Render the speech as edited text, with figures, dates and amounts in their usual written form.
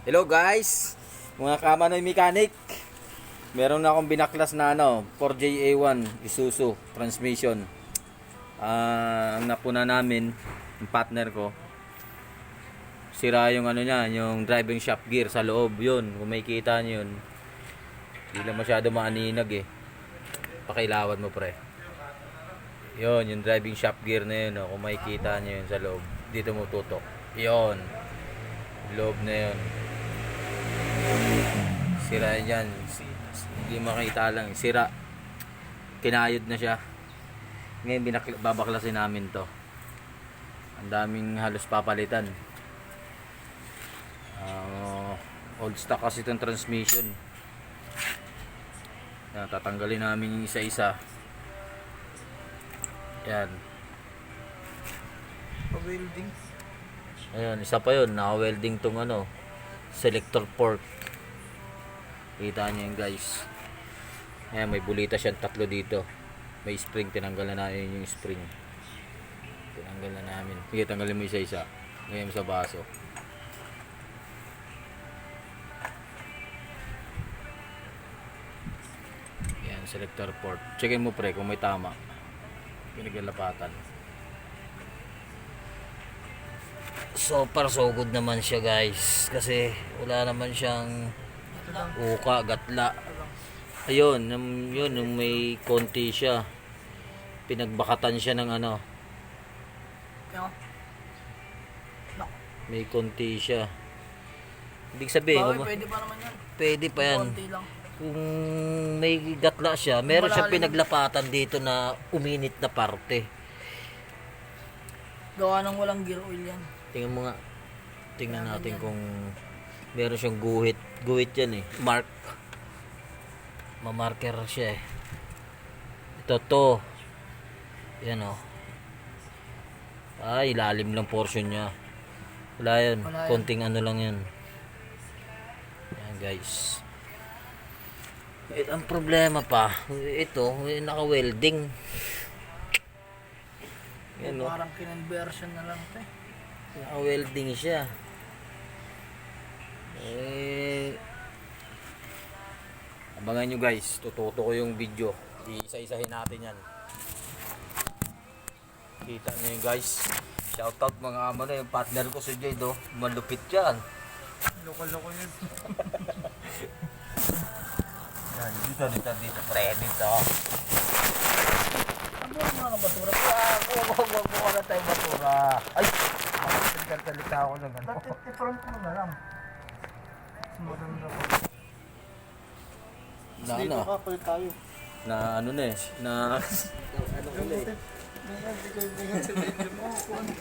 Hello guys, mga Kamanoy Mechanic. Meron na akong binaklas na 4JA1 Isuzu transmission. Ang napuna namin, yung partner ko, sira yung niya, yung driving shaft gear sa loob. Yun, kung makikita nyo yun, hindi lang masyado maaninag eh. Pakailawan mo pre. Yun, yung driving shaft gear na yun, kung makikita nyo yun sa loob. Dito mo tutok. Yun, loob na yun. Sira yan. Hindi makita lang. Sira. Kinayod na siya. Ngayon babaklasin namin to. Ang daming halos papalitan. Old stock kasi itong transmission. Yan, tatanggalin namin yung isa-isa. Yan. Pa-welding. Ayan, isa pa yun. Naka-welding tong selector port. Kita nyo yun guys. Ayan, may bulita siyang tatlo dito. May spring, tinanggal na namin yung spring. Tinanggal na namin. Sige, tanggalin mo isa-isa. Ngayon sa baso. Ayan, selector port. Checkin mo pre kung may tama. Pinaglalapatan. So far so good naman siya guys. Kasi wala naman siyang uka, gatla. Ayun, yun, yung may konti siya. Pinagbakatan siya ng may konti siya. Ibig sabihin, Pwede pa naman yan. pwede pa yan. Konti lang. Kung may gatla siya, meron siya pinaglapatan dito na uminit na parte. Gawa ng walang gear oil yan. Tingnan mo nga. Tingnan natin kung meron siyang guhit. Guhit yan eh. Mark. Mamarker siya eh. Ito to. Yan o. Ay, ilalim lang portion niya. Wala yan. Wala yan. Konting lang yan. Yan guys. Ang problema pa, ito, naka-welding. Yan o. Parang kinonversion na lang ito eh. Naka-welding siya. Abangan nyo guys, tututo ko yung video. Isa-isahin natin yan. Kita nyo yun guys. Shoutout mga yung partner ko si Jade oh. Malupit yan. Loko-loko yun. Yan, dito pre, dito. Ano mga basura? Huwag mo na tayo basura. Ay! Nagkakalita ako ng I-front mo na lang. Maganda po. Na Dito kapalit tayo. na na Hindi ko yung